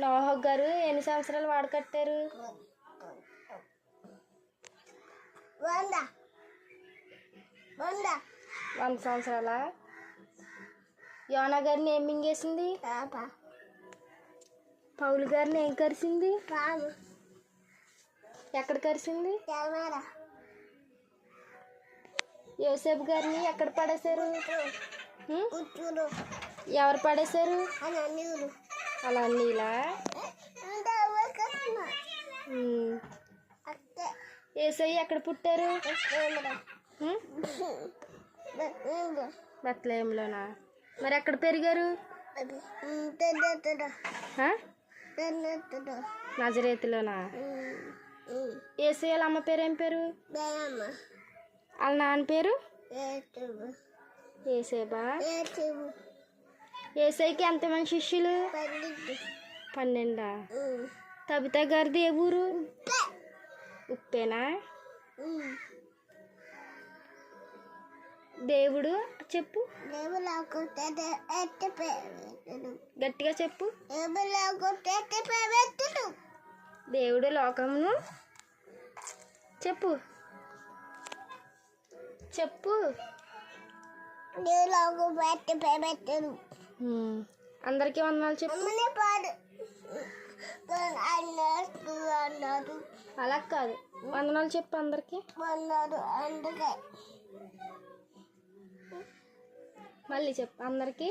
నోహ గారు ఎన్ని సంవత్సరాలు వాడ కట్టారు? 100 సంవత్సరాల. యోనా గారిని ఏం మింగేసింది? పౌలు గారిని ఏం కరిసింది? ఎక్కడ కరిసింది? యోసేపు గారిని ఎక్కడ పడేశారు? ఎవరు పడేశారు? అలా అన్నీలా. యేసయ్య ఎక్కడ పుట్టారు? బెత్లెహేంలోనా? మరి ఎక్కడ పెరిగారు? నజరేతులోనా? యేసయ్య అమ్మ పేరు ఏం పేరు? వాళ్ళ నాన్న పేరు? యేసేబా. యేసయ్యకి ఎంతమంది శిష్యులు? 12. తబితా గారిది ఏ ఊరు? ఉప్పేనా? దేవుడు చెప్పు, గట్టిగా చెప్పు. దేవుడు లోకమును చెప్పు చెప్పు. అందరికీ వందనాలు చెప్పు. అలా కాదు, వందనాలు చెప్పు అందరికి. మళ్ళీ చెప్పు అందరికి.